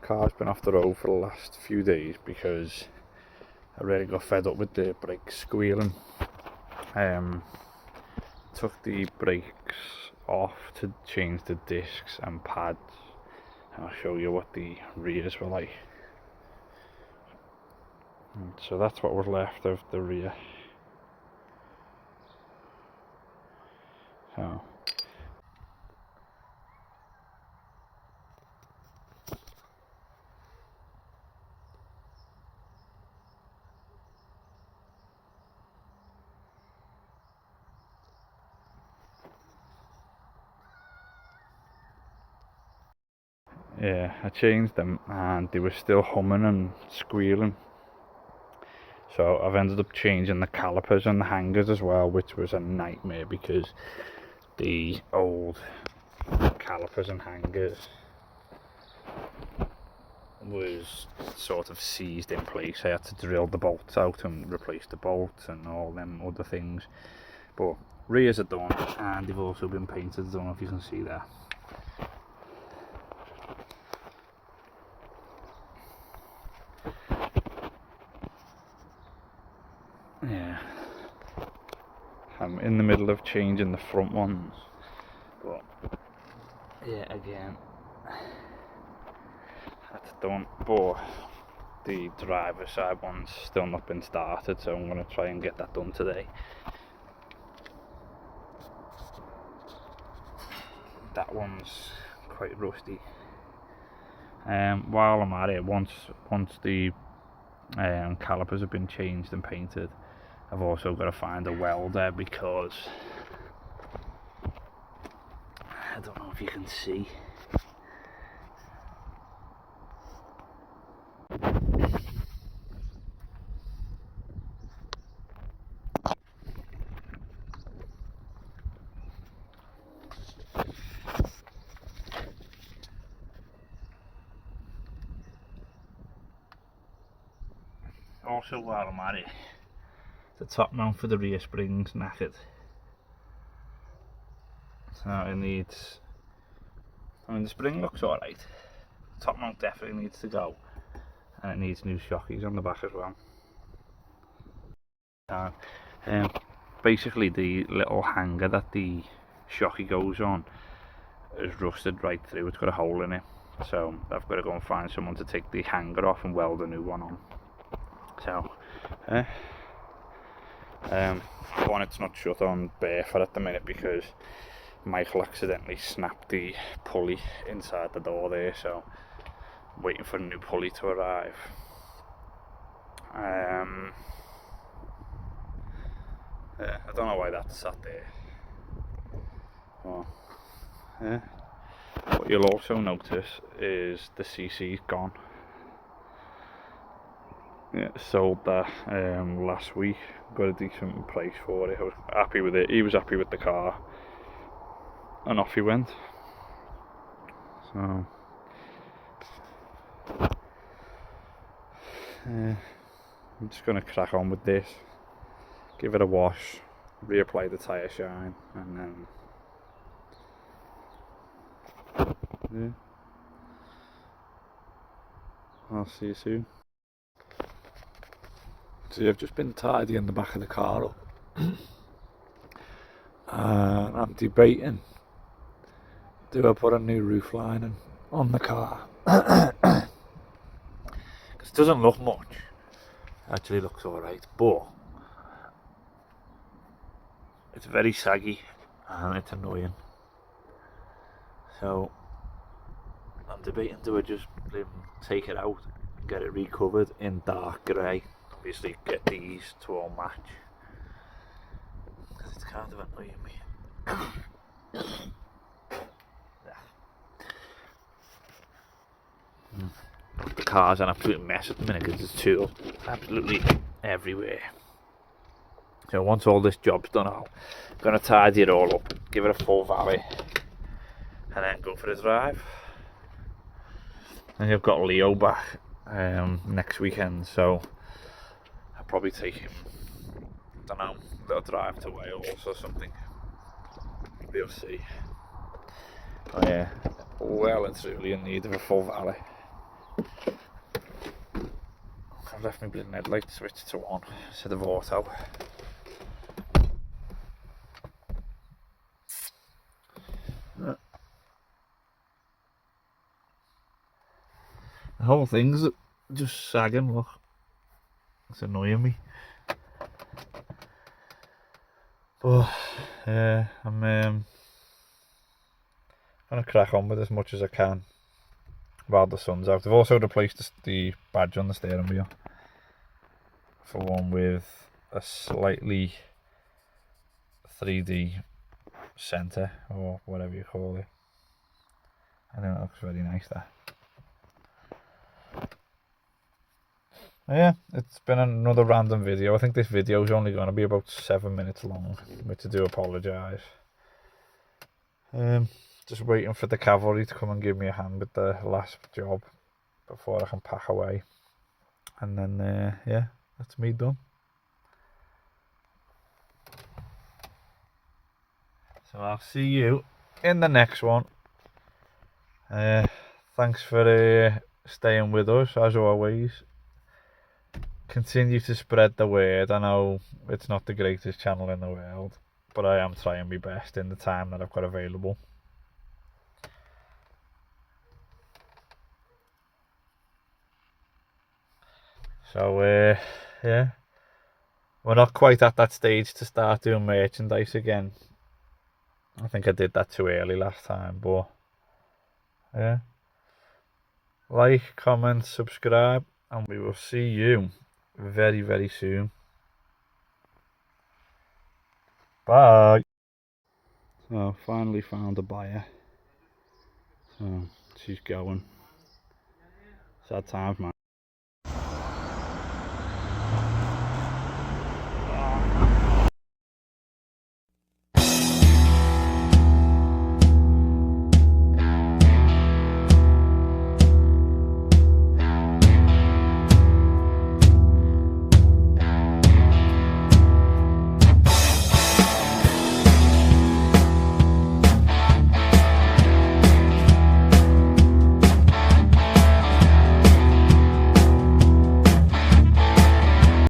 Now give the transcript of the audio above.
Car's been off the road for the last few days because I really got fed up with the brakes squealing. Took the brakes off to change the discs and pads, and I'll show you what the rears were like. And so that's what was left of the rear. So yeah, I changed them and they were still humming and squealing. So I've ended up changing the calipers and the hangers as well, which was a nightmare because the old calipers and hangers was sort of seized in place. I had to drill the bolts out and replace the bolts and all them other things. But rears are done and they've also been painted. I don't know if you can see that. Yeah, I'm in the middle of changing the front ones, but yeah, again, that's done. But the driver's side one's still not been started, so I'm going to try and get that done today. That one's quite rusty. While I'm at it, once the calipers have been changed and painted, I've also got to find a welder because I don't know if you can see. Also, while I'm at it, the top mount for the rear spring's knackered, so it needs, I mean the spring looks alright, the top mount definitely needs to go, and it needs new shockies on the back as well. Basically the little hanger that the shocky goes on is rusted right through, it's got a hole in it, so I've got to go and find someone to take the hanger off and weld a new one on. So bonnet's not shut on Bertha at the minute because Michael accidentally snapped the pulley inside the door there, so I'm waiting for a new pulley to arrive. Yeah, I don't know why that's sat there. Oh, yeah. What you'll also notice is the CC's gone. Yeah, sold that last week, got a decent price for it. I was happy with it, he was happy with the car, and off he went. So I'm just going to crack on with this, give it a wash, reapply the tyre shine, and then I'll see you soon. So I've just been tidying the back of the car up and I'm debating, do I put a new roof lining on the car? Because it doesn't look much, it actually looks alright, but it's very saggy and it's annoying. So I'm debating, do I just take it out and get it recovered in dark grey, obviously get these to all match, because it's kind of annoying me. The car's an absolute mess at the minute because there's tools absolutely everywhere. So once all this job's done, I'm going to tidy it all up, give it a full valet, and then go for a drive. And I've got Leo back next weekend, so I'll probably take him, I don't know, a little drive to Wales or something. We'll see. Oh yeah, well and truly in need of a full valet. I've left my bleeding headlight switched to on instead of auto. The whole thing's just sagging, look. It's annoying me. But yeah, I'm gonna crack on with as much as I can while the sun's out. I've also replaced the badge on the steering wheel for one with a slightly 3D centre or whatever you call it. I think that looks very nice there. Yeah, it's been another random video. I think this video is only going to be about 7 minutes long, which I do apologise. Just waiting for the cavalry to come and give me a hand with the last job before I can pack away. And then, yeah, that's me done. So I'll see you in the next one. Thanks for staying with us, as always. Continue to spread the word. I know it's not the greatest channel in the world, but I am trying my best in the time that I've got available. So yeah, we're not quite at that stage to start doing merchandise again. I think I did that too early last time, but yeah, like, comment, subscribe, and we will see you very, very soon. Bye. So finally found a buyer. So she's going. Sad times, man.